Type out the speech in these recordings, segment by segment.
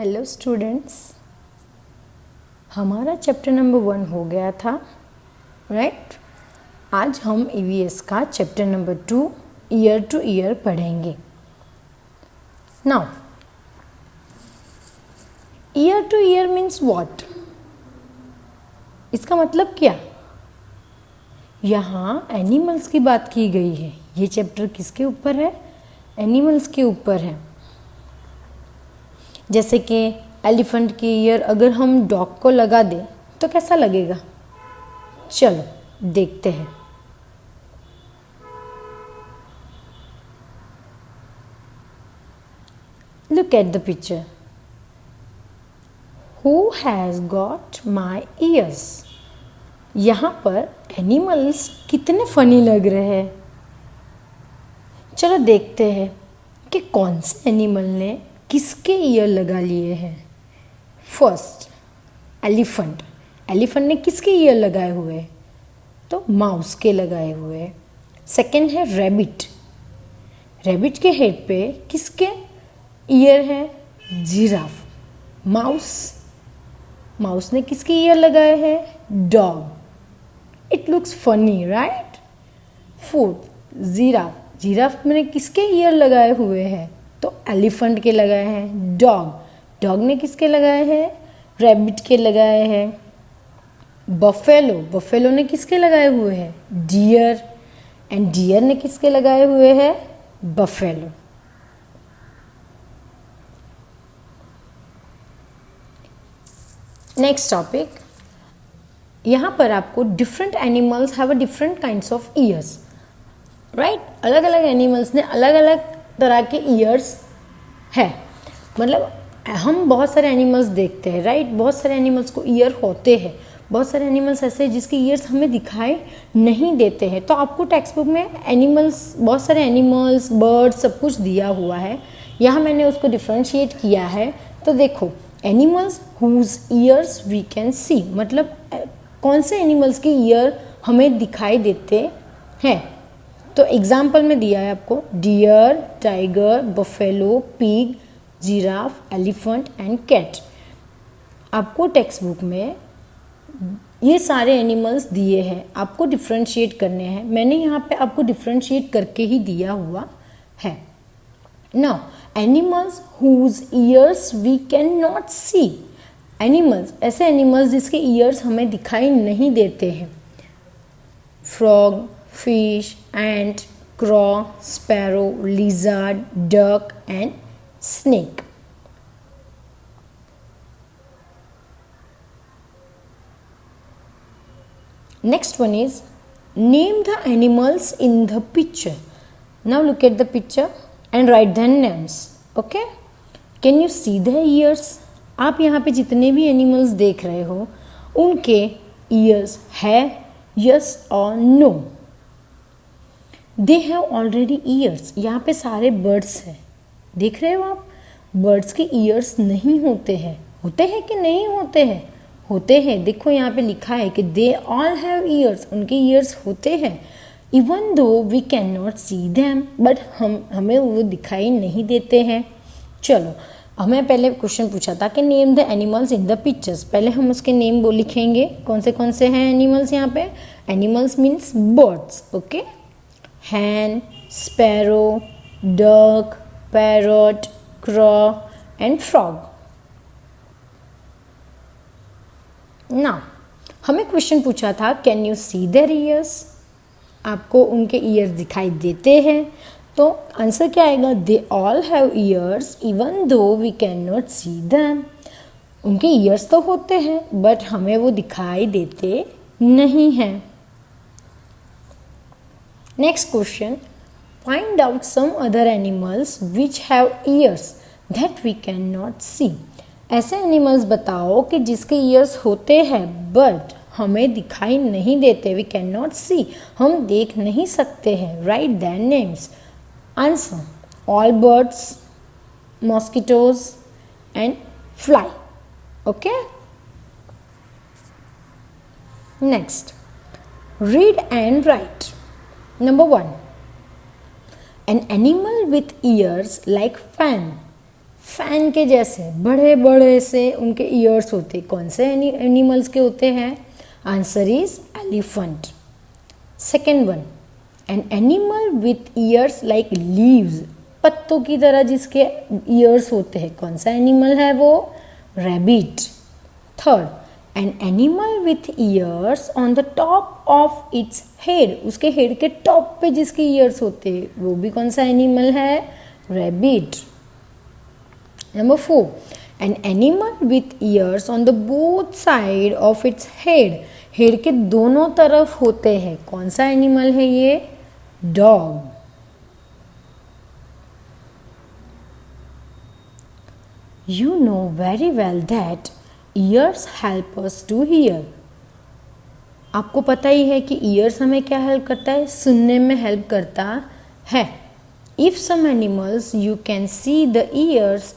Hello students, हमारा chapter number 1 हो गया था, राइट। आज हम ईवीएस का chapter number 2 ear to ear पढ़ेंगे। Now ear to ear means what? इसका मतलब क्या? यहाँ एनिमल्स की बात की गई है। ये चैप्टर किसके ऊपर है? एनिमल्स के ऊपर है। जैसे कि एलिफेंट की ईयर अगर हम डॉग को लगा दें तो कैसा लगेगा? चलो देखते हैं। Look at the picture. Who has got my ears? यहाँ पर एनिमल्स कितने फनी लग रहे हैं। चलो देखते हैं कि कौन से एनिमल ने किसके ईयर लगा लिए हैं। First elephant. एलिफेंट ने किसके ईयर लगाए हुए हैं? तो माउस के लगाए हुए हैं। सेकंड है रैबिट। रैबिट के हेड पे किसके ईयर है? जिराफ। माउस ने किसके ईयर लगाए हैं? Dog. It looks funny, right? Fourth giraffe ने किसके ईयर लगाए हुए हैं? तो एलिफेंट के लगाए हैं। डॉग ने किसके लगाए हैं? रैबिट के लगाए हैं। बफेलो ने किसके लगाए हुए हैं? डियर। एंड डियर ने किसके लगाए हुए हैं? बफेलो। Next topic. यहाँ पर आपको different animals have a different kinds of years, right. अलग अलग एनिमल्स ने अलग अलग तरह के ईयर्स है। मतलब हम बहुत सारे एनिमल्स देखते हैं, राइट। बहुत सारे एनिमल्स को ईयर होते हैं। बहुत सारे एनिमल्स ऐसे हैं जिसके ईयर्स हमें दिखाई नहीं देते हैं। तो आपको टेक्स्ट बुक में एनिमल्स, बहुत सारे एनिमल्स, बर्ड्स सब कुछ दिया हुआ है। यहाँ मैंने उसको डिफ्रेंशिएट किया है। तो देखो, animals whose ears we can see, मतलब कौन से एनिमल्स के ईयर हमें दिखाई देते हैं। तो एग्जाम्पल में दिया है आपको deer, tiger, buffalo, pig, giraffe, elephant and cat. आपको टेक्स्ट बुक में ये सारे एनिमल्स दिए हैं, आपको डिफ्रेंशिएट करने हैं। मैंने यहाँ पे आपको डिफ्रेंशिएट करके ही दिया हुआ है। Now animals whose ears we can not see. Animals, ऐसे एनिमल्स जिसके ईयर्स हमें दिखाई नहीं देते हैं। Frog, fish, ant, crow, sparrow, lizard, duck and snake. Next one is name the animals in the picture. Now look at the picture and write their names. Okay? Can you see their ears? आप यहाँ पे जितने भी animals देख रहे हो उनके ears है yes or no? They have already ears. यहाँ पे सारे बर्ड्स हैं, देख रहे हो आप। बर्ड्स के ईयर्स नहीं होते हैं। होते हैं कि नहीं होते हैं? होते हैं। देखो यहाँ पे लिखा है कि दे ऑल हैव ईयर्स, उनके ईयर्स होते हैं। Even though we can not see them, but हमें वो दिखाई नहीं देते हैं। चलो, हमें पहले क्वेश्चन पूछा था कि name the animals in the pictures. पहले हम उसके नेम वो लिखेंगे, कौन से हैं एनिमल्स यहाँ पे। Animals means birds, okay. Hen, sparrow, duck, parrot, crow and frog. ना हमें क्वेश्चन पूछा था can you see their ears, आपको उनके ईयर्स दिखाई देते हैं। तो आंसर क्या आएगा? They all have ears even though we can not see them. उनके ईयर्स तो होते हैं बट हमें वो दिखाई देते नहीं हैं। Next question, find out some other animals which have ears that we can not see. ऐसे एनिमल्स बताओ कि जिसके ईयर्स होते हैं बट हमें दिखाई नहीं देते। वी कैन नॉट सी, हम देख नहीं सकते हैं। Right their names. Answer all birds, mosquitoes and fly. Okay, next read and right. Number 1, an animal with years like fan fan के जैसे बड़े बड़े से उनके ईयर्स होते। कौन से एनिमल्स के होते हैं? Answer is elephant. Second one, an animal with years like leaves, पत्तों की तरह जिसके ईयर्स होते हैं, कौन सा एनिमल है वो? Rabbit. Third, an animal with years on the top of its head, उसके हेड के टॉप पे जिसके ईयर्स होते हैं वो भी कौन सा एनिमल है? Rabbit. Number 4, an animal with years on the both side of its head, head के दोनों तरफ होते हैं, कौन सा एनिमल है ये? Dog. You know very well that ears help us to hear. आपको पता ही है कि ears हमें क्या हेल्प करता है? सुनने में हेल्प करता है। If some animals you can see the ears,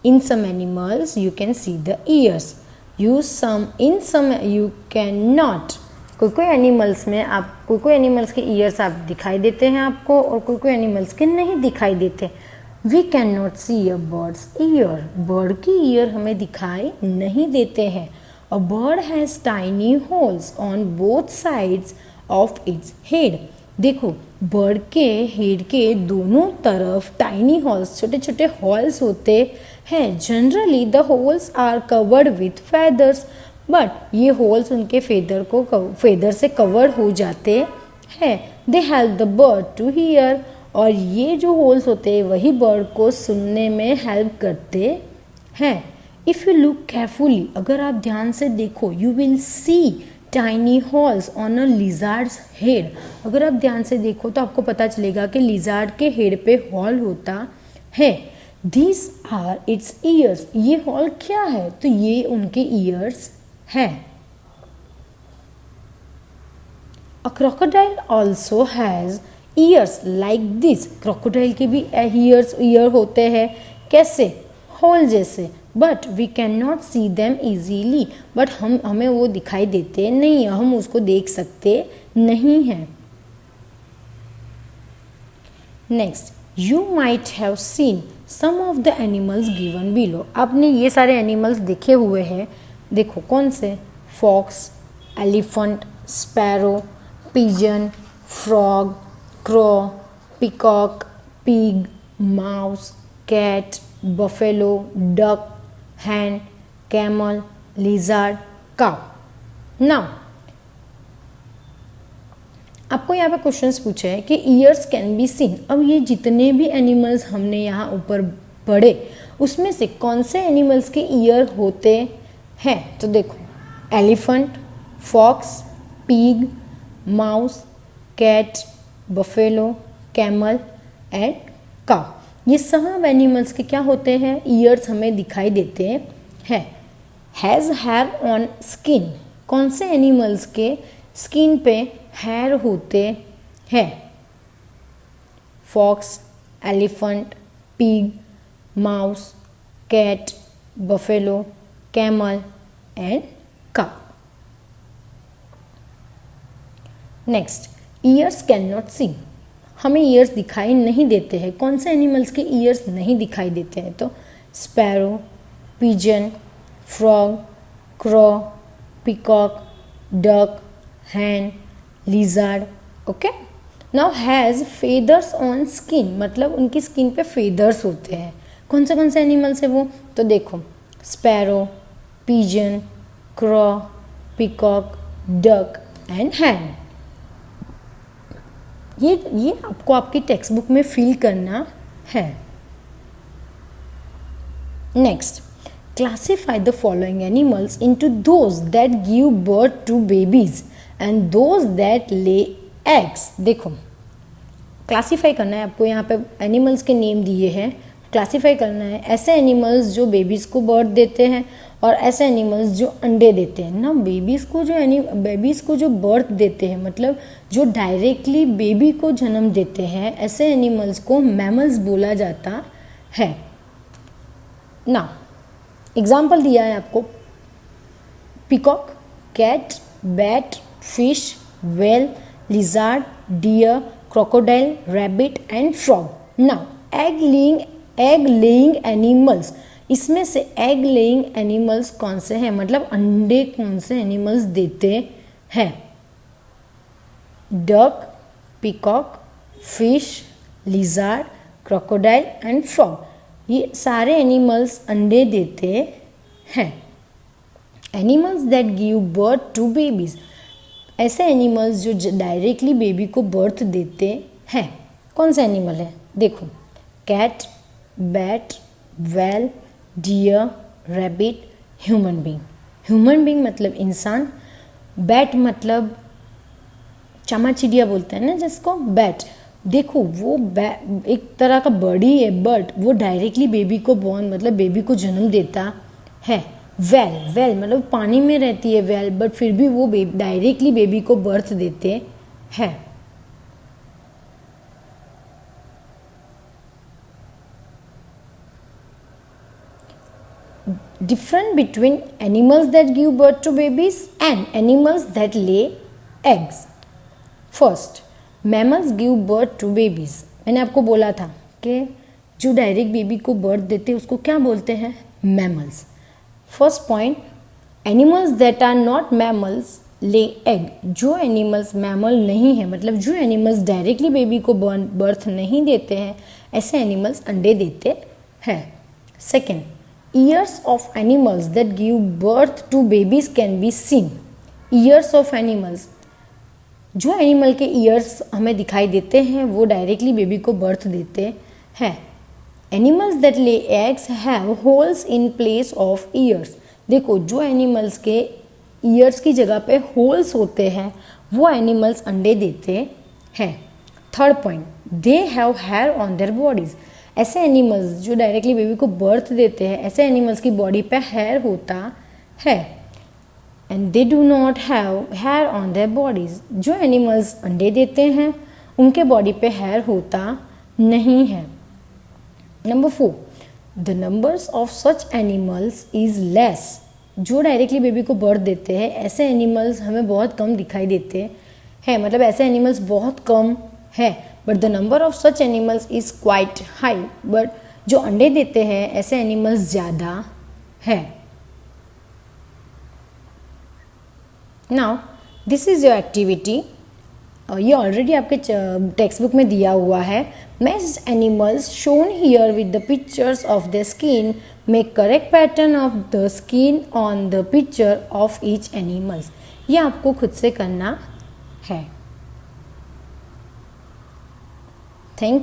in some animals you can see the ears. In some you cannot. कोई एनिमल्स में आप कोई एनिमल्स के ईयर्स आप दिखाई देते हैं आपको, और कोई एनिमल्स के नहीं दिखाई देते। We can not see a bird's ear, bird की ईयर हमें दिखाई नहीं देते हैं। A bird has tiny holes on both sides of its head, देखो बर्ड के हेड के दोनों तरफ टाइनी होल्स, छोटे छोटे होल्स होते हैं। Generally the holes are covered with feathers, but ये होल्स उनके फेदर से कवर हो जाते हैं। They help the bird to hear, और ये जो होल्स होते हैं वही बर्ड को सुनने में हेल्प करते हैं। इफ़ यू लुक केयरफुली, अगर आप ध्यान से देखो, you will see tiny holes on a lizards head, अगर आप ध्यान से देखो तो आपको पता चलेगा कि लिजार्ड के हेड पे हॉल होता है। दिस आर इट्स ईयर्स, ये हॉल क्या है? तो ये उनके ईयर्स है। A crocodile also has ears like this, crocodile के भी ईयर होते हैं, कैसे? होल जैसे। But we can not see them easily, but हमें वो दिखाई देते नहीं, हम उसको देख सकते नहीं हैं। Next, you might have seen some of the animals given below, आपने ये सारे एनिमल्स देखे हुए हैं, देखो कौन से? Fox, elephant, sparrow, pigeon, frog, crow, peacock, pig, mouse, cat, buffalo, duck, hen, camel, lizard, cow. Now, आपको यहाँ पे क्वेश्चंस पूछे हैं कि ईयर्स कैन बी सीन। अब ये जितने भी एनिमल्स हमने यहाँ ऊपर पढ़े उसमें से कौन से एनिमल्स के ईयर होते हैं? तो देखो, elephant, fox, pig, mouse, cat, buffalo, camel and cow, ये सब एनिमल्स के क्या होते हैं? ईयर्स हमें दिखाई देते हैं। हैज़ हेयर ऑन स्किन, कौन से एनिमल्स के स्किन पे हेयर होते हैं? Fox, elephant, pig, mouse, cat, buffalo, camel and cow. Next, ears can not see, हमें ईयर्स दिखाई नहीं देते हैं। कौन से एनिमल्स के ईयर्स नहीं दिखाई देते हैं? तो sparrow, pigeon, frog, crow, peacock, duck, hen, lizard. Okay, now has feathers on skin, मतलब उनकी स्किन पे फेदर्स होते हैं। कौन से एनिमल्स है वो? तो देखो, sparrow, pigeon, crow, peacock, duck and hen. ये आपको आपकी टेक्स्ट बुक में फिल करना है। Next, classify the following animals into those that give birth to babies and those that lay eggs. देखो, क्लासीफाई करना है आपको, यहाँ पे एनिमल्स के नेम दिए हैं, क्लासीफाई करना है ऐसे एनिमल्स जो बेबीज़ को बर्थ देते हैं और ऐसे एनिमल्स जो अंडे देते हैं ना। बेबीज़ को जो बर्थ देते हैं, मतलब जो डायरेक्टली बेबी को जन्म देते हैं, ऐसे एनिमल्स को मैमल्स बोला जाता है ना। एग्जाम्पल दिया है आपको, peacock, cat, bat, fish, whale, lizard, deer, crocodile, rabbit and frog. Now, egg laying egg laying animals, इसमें से एग लेइंग एनिमल्स कौन से हैं, मतलब अंडे कौन से एनिमल्स देते हैं? Duck, peacock, fish, lizard, crocodile and frog, ये सारे एनिमल्स अंडे देते हैं। Animals that give birth to babies, ऐसे एनिमल्स जो डायरेक्टली बेबी को बर्थ देते हैं, कौन सा एनिमल है? देखो, cat, bat, whale, deer, rabbit, human being. Human being मतलब इंसान, बैट मतलब चमाचिड़िया बोलते हैं ना जिसको, बैट। देखो वो एक तरह का बर्ड ही है, बट वो डायरेक्टली बेबी को बॉर्न मतलब बेबी को जन्म देता है। वेल मतलब पानी में रहती है वेल, बट फिर भी वो डायरेक्टली बेबी को बर्थ देते हैं। Different between animals that give birth to babies and animals that lay eggs. First, mammals give birth to babies. मैंने आपको बोला था कि जो डायरेक्ट बेबी को बर्थ देते हैं उसको क्या बोलते हैं? Mammals. First point, animals that are not mammals lay egg, जो एनिमल्स मैमल नहीं है, मतलब जो एनिमल्स डायरेक्टली बेबी को बर्थ नहीं देते हैं, ऐसे एनिमल्स अंडे देते हैं। Second, ears of animals that give birth to babies can be seen. Ears of animals, जो एनिमल के ईयर्स हमें दिखाई देते हैं वो डायरेक्टली बेबी को बर्थ देते हैं। Animals that lay eggs have holes in place of years. देखो, जो एनिमल्स के ईयर्स की जगह पे होल्स होते हैं वो एनिमल्स अंडे देते हैं। Third point, they have hair on their bodies. ऐसे एनिमल्स जो डायरेक्टली बेबी को बर्थ देते हैं, ऐसे एनिमल्स की बॉडी पे हेयर होता है। And they do not have hair on their bodies, जो एनिमल्स अंडे देते हैं उनके बॉडी पे हेयर होता नहीं है। Number 4, the numbers of such animals is less. जो डायरेक्टली बेबी को बर्थ देते हैं ऐसे एनिमल्स हमें बहुत कम दिखाई देते हैं, मतलब ऐसे एनिमल्स बहुत कम है। But the number of such animals is quite high, but जो अंडे देते हैं ऐसे एनिमल्स ज़्यादा है। Now this is your activity, ये ऑलरेडी आपके टेक्स्ट बुक में दिया हुआ है। Match animals shown here with the pictures of the skin, make correct pattern of the skin on the picture of each animals. ये आपको खुद से करना है। थैंक